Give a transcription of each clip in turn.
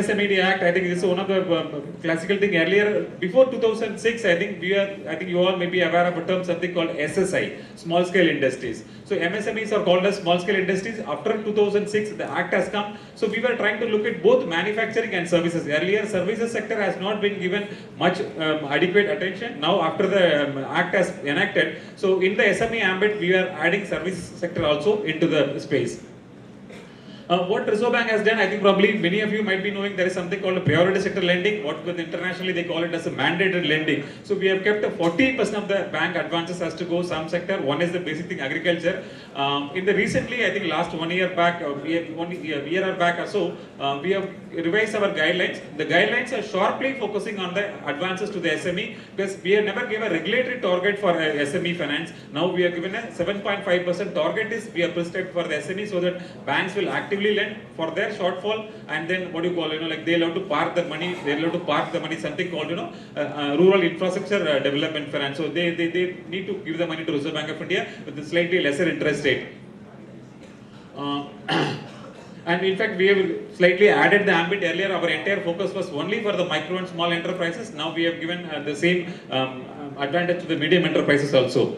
MSME Act, I think this is one of the classical thing earlier. Before 2006, I think you all may be aware of a term something called SSI, small scale industries. So MSMEs are called as small scale industries. After 2006, the act has come. So we were trying to look at both manufacturing and services. Earlier, services sector has not been given much adequate attention. Now, after the act has enacted, so in the SME ambit, we are adding service sector also into the space. What Reserve Bank has done, I think probably many of you might be knowing there is something called a priority sector lending. What with internationally they call it as a mandated lending. So we have kept 40% of the bank advances has to go some sector. One is the basic thing, agriculture. In the recently, I think last 1 year back, year or back or so, we have revised our guidelines. The guidelines are sharply focusing on the advances to the SME because we have never given a regulatory target for SME finance. Now we are given a 7.5% target is we are prescribed for the SME so that banks will actively lend for their shortfall, and then what do you call, like they'll have to park the money, something called, rural infrastructure development finance. So they need to give the money to Reserve Bank of India with a slightly lesser interest rate. And in fact, we have slightly added the ambit. Earlier, our entire focus was only for the micro and small enterprises. Now we have given the same advantage to the medium enterprises also.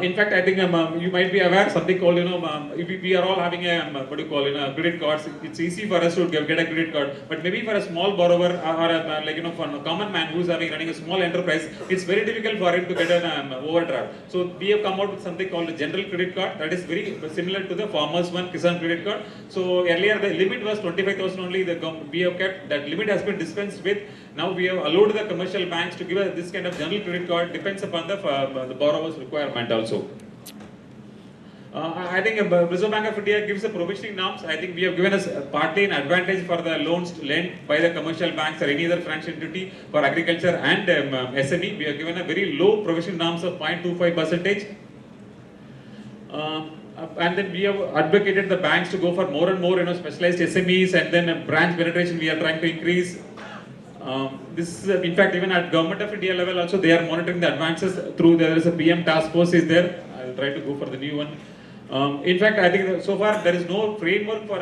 In fact, I think you might be aware something called, we are all having a credit cards. It's easy for us to get a credit card, but maybe for a small borrower or for a common man who's running a small enterprise, it's very difficult for him to get an overdraft. So we have come out with something called a general credit card that is very similar to the farmers one, Kisan credit card. So earlier the limit was 25,000 only. We have kept that limit has been dispensed with. Now we have allowed the commercial banks to give this kind of general credit card, depends upon the borrower's requirement also. I think Reserve Bank of India gives the provisioning norms. I think we have given us partly an advantage for the loans lent by the commercial banks or any other financial entity for agriculture and SME. We have given a very low provisioning norms of 0.25%. And then we have advocated the banks to go for more and more specialized SMEs, and then branch penetration we are trying to increase. This is, in fact, even at Government of India level also, they are monitoring the advances through, there is a PM task force is there. I'll try to go for the new one. In fact, I think so far there is no framework for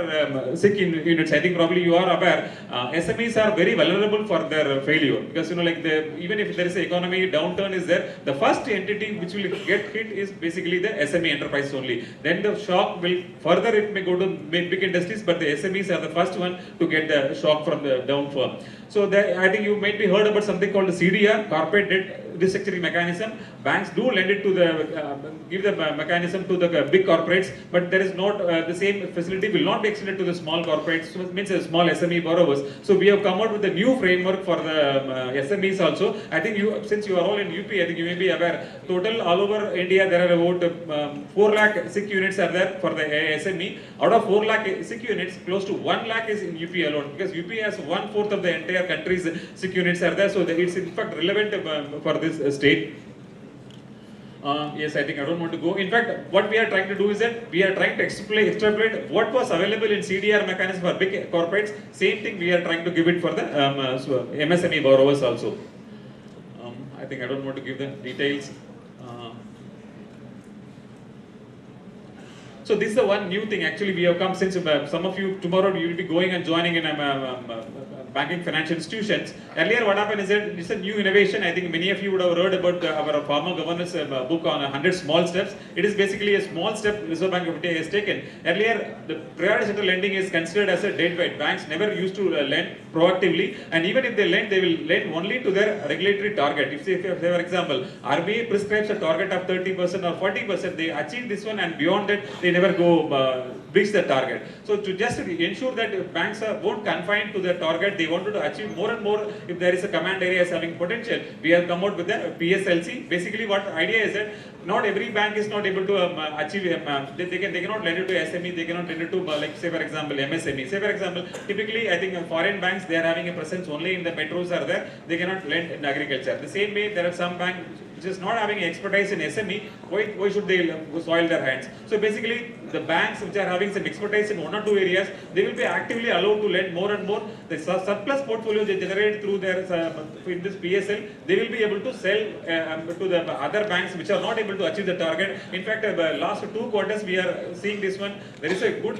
SIC units. I think probably you are aware, SMEs are very vulnerable for their failure because even if there is an economy downturn is there, the first entity which will get hit is basically the SME enterprise only. Then the shock will further, it may go to big industries, but the SMEs are the first one to get the shock from the downfall. So I think you might be heard about something called the CDR, corporate debt restructuring mechanism. Banks do lend it to give the mechanism to the big corporates, but there is not the same facility will not be extended to the small corporates, so it means small SME borrowers. So we have come out with a new framework for the SMEs also. I think since you are all in UP, I think you may be aware, total all over India there are about 4 lakh SIC units are there for the SME. Out of 4 lakh SIC units, close to 1 lakh is in UP alone, because UP has 1/4 of the entire country's SIC units are there, so it's in fact relevant for this state. Yes, I think I don't want to go. In fact, what we are trying to do is that we are trying to extrapolate what was available in CDR mechanism for big corporates. Same thing we are trying to give it for the MSME borrowers also. I think I don't want to give the details. So this is the one new thing actually we have come since some of you tomorrow you will be going and joining in banking financial institutions. Earlier what happened is that it's a new innovation. I think many of you would have heard about our former governor's book on 100 small steps. It is basically a small step Reserve Bank of India has taken. Earlier the priority sector lending is considered as a dead weight. Banks never used to lend proactively, and even if they lend, they will lend only to their regulatory target. If for example, RBI prescribes a target of 30% or 40%, they achieve this one, and beyond that they never go reach the target. So to just ensure that banks won't confine to the target, they wanted to achieve more and more. If there is a command area is having potential, we have come out with the PSLC. Basically, what the idea is that not every bank is not able to achieve. They cannot lend it to SME. They cannot lend it to say for example MSME. Say for example, typically I think foreign banks, they are having a presence only in the metros are there. They cannot lend in agriculture. The same way there are some banks which is not having expertise in SME, why should they soil their hands? So basically, the banks which are having some expertise in one or two areas, they will be actively allowed to lend more and more. The surplus portfolio they generate through their in this PSL, they will be able to sell to the other banks which are not able to achieve the target. In fact, last 2 quarters we are seeing this one. There is a good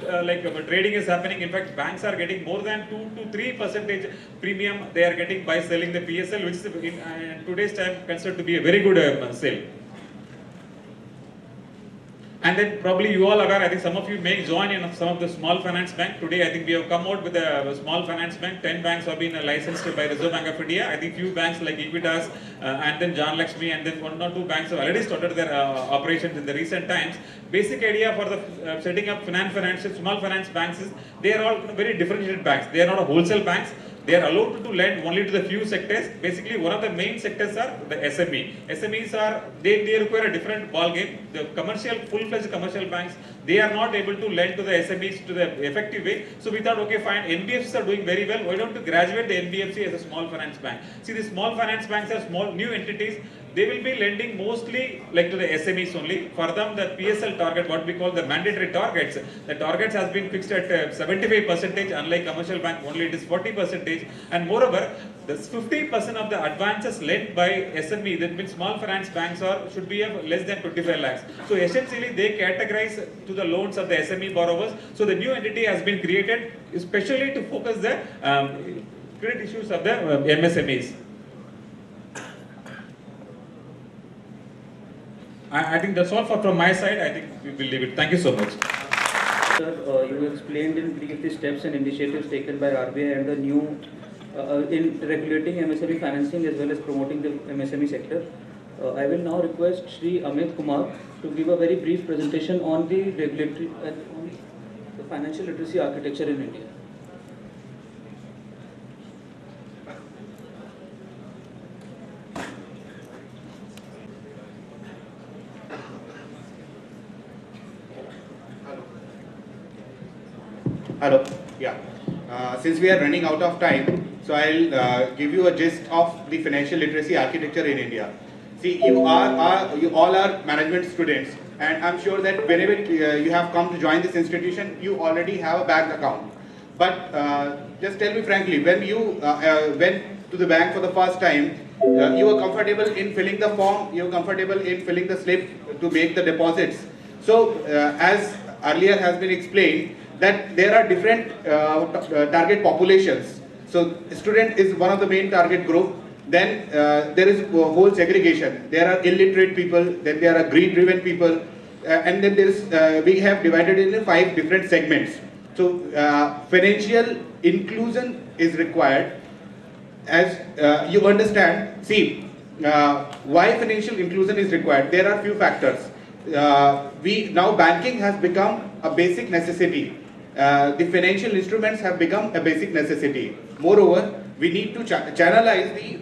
trading is happening. In fact, banks are getting more than 2 to 3% premium they are getting by selling the PSL, which is in today's time considered to be a very good sale. And then probably you all aware, I think some of you may join in some of the small finance bank. Today I think we have come out with a small finance bank. 10 banks have been licensed by Reserve Bank of India. I think few banks like Equitas and then John Lakshmi and then 1 or 2 banks have already started their operations in the recent times. Basic idea for the setting up small finance banks is they are all very differentiated banks. They are not a wholesale banks. They are allowed to lend only to the few sectors. Basically, one of the main sectors are the SME. SMEs are, they require a different ball game. The full-fledged commercial banks, they are not able to lend to the SMEs to the effective way. So we thought, okay, fine, NBFCs are doing very well. Why don't you graduate the NBFC as a small finance bank? See, the small finance banks are small new entities. They will be lending mostly like to the SMEs only. For them, the PSL target, what we call the mandatory targets, the targets has been fixed at 75%, unlike commercial bank, only it is 40%. And moreover, the 50% of the advances lent by SME, that means small finance banks, should be of less than 25 lakhs. So essentially, they categorize to the loans of the SME borrowers. So the new entity has been created especially to focus the credit issues of the MSMEs. I think that's all from my side. I think we will leave it. Thank you so much. Sir, you explained in brief the steps and initiatives taken by RBI and the new in regulating MSME financing as well as promoting the MSME sector. I will now request Shri Amit Kumar to give a very brief presentation on the regulatory on the financial literacy architecture in India. Hello. Yeah. Since we are running out of time, so I'll give you a gist of the financial literacy architecture in India. See, you all are management students, and I'm sure that whenever you have come to join this institution, you already have a bank account. But just tell me frankly, when you went to the bank for the first time, you were comfortable in filling the form, you were comfortable in filling the slip to make the deposits. So, as earlier has been explained, that there are different target populations. So student is one of the main target group. Then there is a whole segregation. There are illiterate people, then there are greed-driven people, and then there is we have divided it into 5 different segments. So financial inclusion is required. As you understand, see why financial inclusion is required. There are few factors. Now banking has become a basic necessity. The financial instruments have become a basic necessity. Moreover, we need to channelize the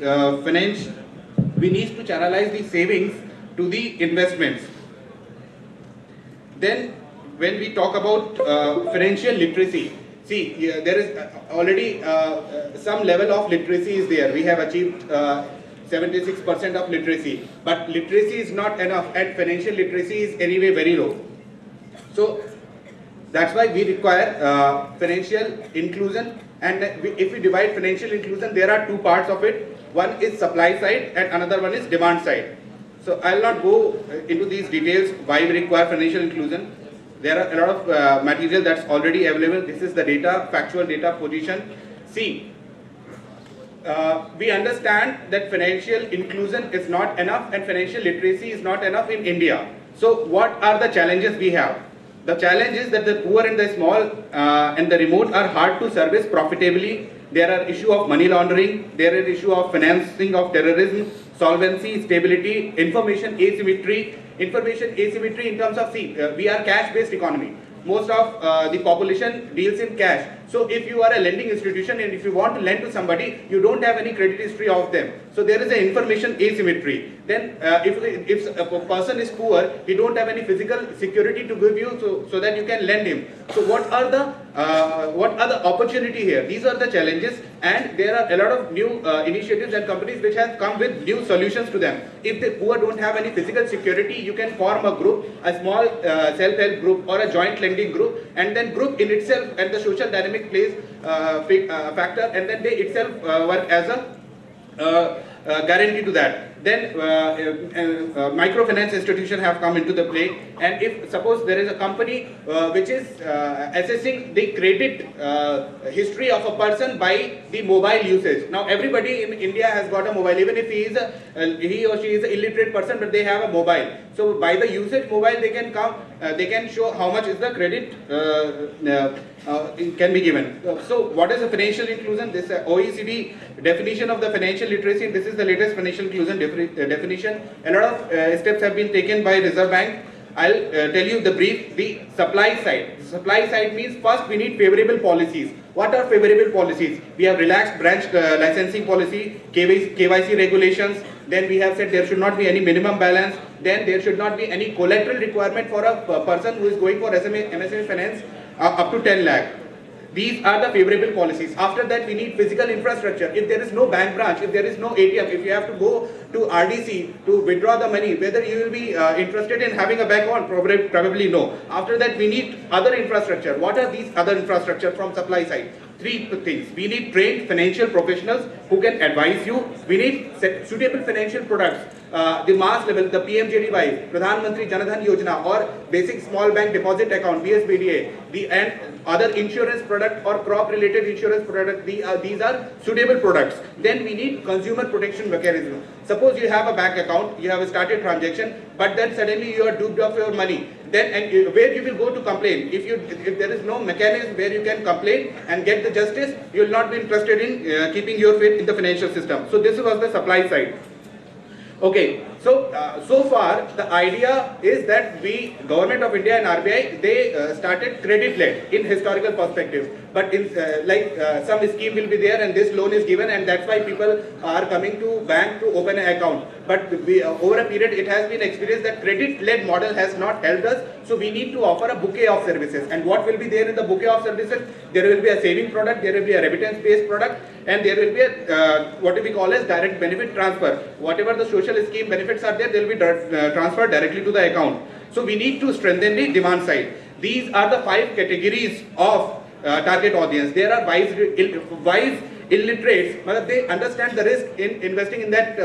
channelize the savings to the investments. Then, when we talk about financial literacy, see, there is already some level of literacy is there. We have achieved 76% of literacy, but literacy is not enough, and financial literacy is anyway very low. So that's why we require financial inclusion, and if we divide financial inclusion, there are 2 parts of it. One is supply side and another one is demand side. So I'll not go into these details why we require financial inclusion. There are a lot of material that's already available. This is the data, factual data position. See, we understand that financial inclusion is not enough and financial literacy is not enough in India. So what are the challenges we have? The challenge is that the poor and the small and the remote are hard to service profitably. There are issue of money laundering, there is issue of financing of terrorism, solvency, stability, information asymmetry in terms of, see, we are cash-based economy. Most of the population deals in cash. So if you are a lending institution and if you want to lend to somebody, you don't have any credit history of them. So there is an information asymmetry. Then if a person is poor, he don't have any physical security to give you so that you can lend him. So what are the what are the opportunity here? These are the challenges, and there are a lot of new initiatives and companies which have come with new solutions to them. If the poor don't have any physical security, you can form a group, a small self-help group or a joint lending group, and then group in itself and the social dynamic plays factor, and then they itself work as a guarantee to that. Then microfinance institutions have come into the play, and if suppose there is a company which is assessing the credit history of a person by the mobile usage. Now everybody in India has got a mobile, even if he or she is an illiterate person, but they have a mobile. So by the usage mobile they can come, they can show how much is the credit can be given. So what is a financial inclusion? This OECD definition of the financial literacy. This is the latest financial inclusion definition. A lot of steps have been taken by Reserve Bank. I'll tell you the brief. The supply side. The supply side means first we need favorable policies. What are favorable policies? We have relaxed branch licensing policy, KYC regulations. Then we have said there should not be any minimum balance. Then there should not be any collateral requirement for a person who is going for MSME finance up to 10 lakh. These are the favorable policies. After that, we need physical infrastructure. If there is no bank branch, if there is no ATM, if you have to go to RDC to withdraw the money, whether you will be interested in having a bank account, probably no. After that, we need other infrastructure. What are these other infrastructure from supply side? Three things. We need trained financial professionals who can advise you. We need suitable financial products. The mass level, the PMJDY, Pradhan Mantri Jan Dhan Yojana, or basic small bank deposit account, BSBDA, and other insurance product or crop related insurance product. These are suitable products. Then we need consumer protection mechanism. Suppose you have a bank account, you have a started transaction, but then suddenly you are duped of your money. Then where you will go to complain? If there is no mechanism where you can complain and get the justice, you will not be interested in keeping your faith in the financial system. So this was the supply side. Okay, so so far the idea is that Government of India and RBI, they started credit-led in historical perspective, but in some scheme will be there and this loan is given, and that's why people are coming to bank to open an account. But over a period it has been experienced that credit-led model has not helped us, so we need to offer a bouquet of services. And what will be there in the bouquet of services? There will be a saving product, there will be a remittance-based product, and there will be a what we call as direct benefit transfer. Whatever the social scheme benefits are there, they will be transferred directly to the account. So we need to strengthen the demand side. These are the 5 categories of target audience. There are wise illiterates, but they understand the risk in investing in that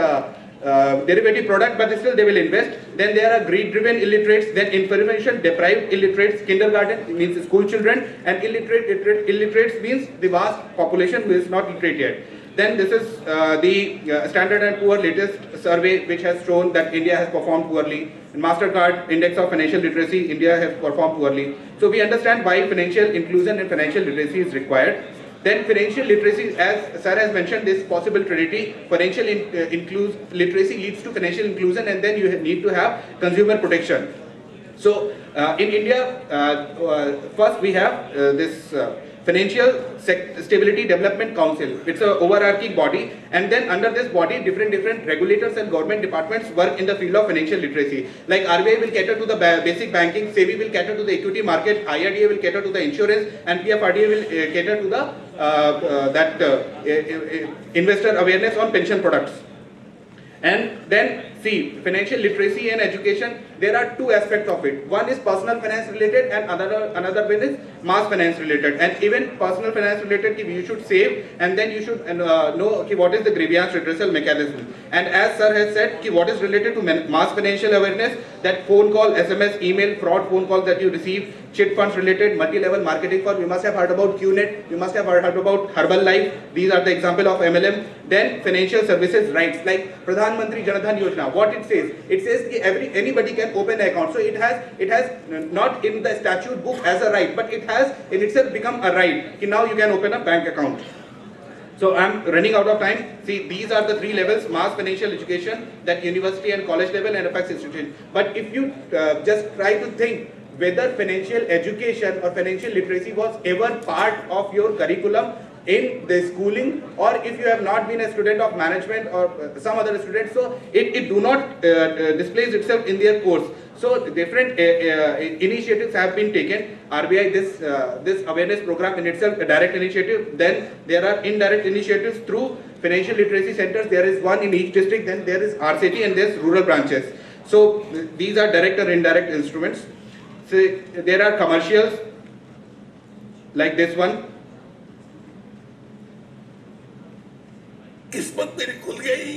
derivative product, but still they will invest. Then there are greed-driven illiterates, then information-deprived illiterates, kindergarten means school children, and illiterates means the vast population who is not literate yet. Then this is the Standard & Poor's latest survey, which has shown that India has performed poorly. In MasterCard Index of Financial Literacy, India has performed poorly. So we understand why financial inclusion and financial literacy is required. Then financial literacy, as Sir has mentioned, this possible trinity, financial literacy leads to financial inclusion, and then you need to have consumer protection. So in India, first we have this Financial Stability Development Council. It's an overarching body, and then under this body, different regulators and government departments work in the field of financial literacy. Like RBI will cater to the basic banking, SEBI will cater to the equity market, IRDA will cater to the insurance, and PFRDA will cater to the investor awareness on pension products. And then see, financial literacy and education, there are 2 aspects of it. One is personal finance related, and another one is mass finance related. And even personal finance related, you should save, and then you should know what is the grievance redressal mechanism. And as Sir has said, what is related to mass financial awareness, that phone call, SMS, email, fraud phone calls that you receive, chit funds related, multi-level marketing firm. You must have heard about QNet, you must have heard about Herbalife. These are the example of MLM. Then financial services rights, like Pradhan Mantri Jan Dhan Yojana. What it says anybody can open an account. So it has not in the statute book as a right, but it has in itself become a right. Now you can open a bank account. So I'm running out of time. See, these are the 3 levels: mass financial education, that university and college level, and apex institution. But if you just try to think whether financial education or financial literacy was ever part of your curriculum in the schooling, or if you have not been a student of management or some other student, so it do not displays itself in their course. So different initiatives have been taken. RBI, this awareness program in itself a direct initiative. Then there are indirect initiatives through financial literacy centers. There is one in each district. Then there is RCT and there's rural branches. So these are direct or indirect instruments. So there are commercials like this one. किस्मत मेरी खुल गई।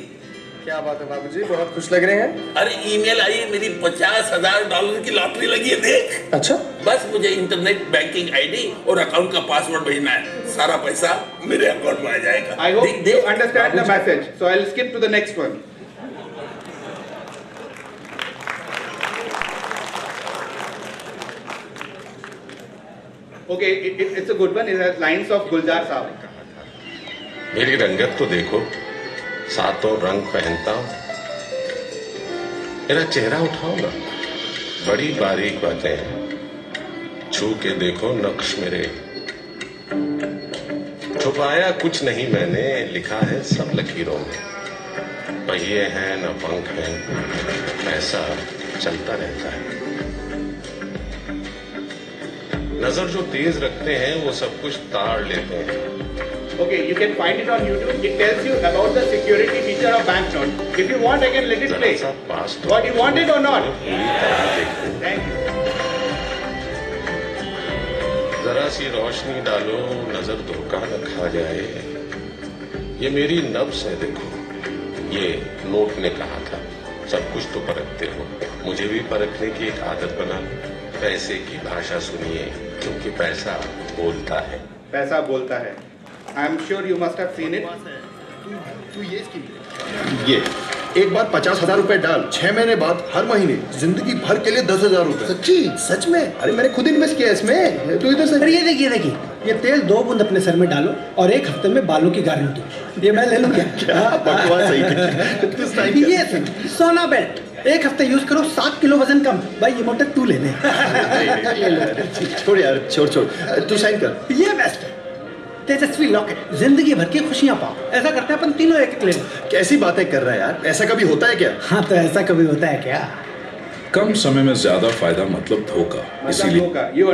क्या बात है बाबूजी, बहुत खुश लग रहे हैं। अरे ईमेल आई, मेरी $50,000 की लॉटरी लगी है, देख। अच्छा, बस मुझे इंटरनेट बैंकिंग आईडी और अकाउंट का पासवर्ड भेजना है, सारा पैसा मेरे अकाउंट में आ जाएगा। I hope you understand the message. So I'll skip to the next one. Okay, it's a good one. It has lines of Gulzar Saab. मेरी रंगत तो देखो, सातों रंग पहनता हूं। मेरा चेहरा उठाओ ना, बड़ी बारीक बातें हैं। छू के देखो नक्श मेरे, छुपाया कुछ नहीं मैंने, लिखा है सब लकीरों में। पहिए हैं न पंख हैं, ऐसा चलता रहता है। नजर जो तेज रखते हैं वो सब कुछ ताड़ लेते हैं। Okay, you can find it on YouTube. It tells you about the security feature of banknote. If you want, I can let it play. What, you want it or not? Thank you. जरा सी रोशनी डालो, नजर धोखा न खा जाए। ये मेरी नब्ज है देखो, ये नोट ने कहा था। सब कुछ तो परखते हो, मुझे भी परखने की एक आदत बना लो। पैसे की भाषा सुनिए, क्योंकि पैसा बोलता है। पैसा बोलता है। I am sure you must have seen it. तू ये स्कीम ये एक बार 50,000 रुपए डाल, 6 महीने बाद हर महीने जिंदगी भर के लिए 10,000 रुपए। सच्ची? सच में? अरे मैंने खुद इन्वेस्ट किया इसमें। तू इधर से। अरे ये देखिए, ये तेल 2 बूंद अपने सर में डालो और 1 हफ्ते में बालों की गारंटी। ये मैं ले लूं क्या? क्या बकवास सही। ये सुन, सोना बेल्ट 1 हफ्ते यूज करो, 7 किलो वजन कम। भाई ये मोटर तू ले ले। छोड़ यार, छोड़ तू साइन कर। ये बेस्ट है, तेजस्वी लॉकेट, जिंदगी भर की खुशियां पाओ। ऐसा करते हैं अपन तीनों एक ले लो। कैसी बातें कर रहा है यार, ऐसा कभी होता है क्या? हाँ तो ऐसा कभी होता है क्या? कम समय में ज्यादा फायदा मतलब धोखा, इसीलिए You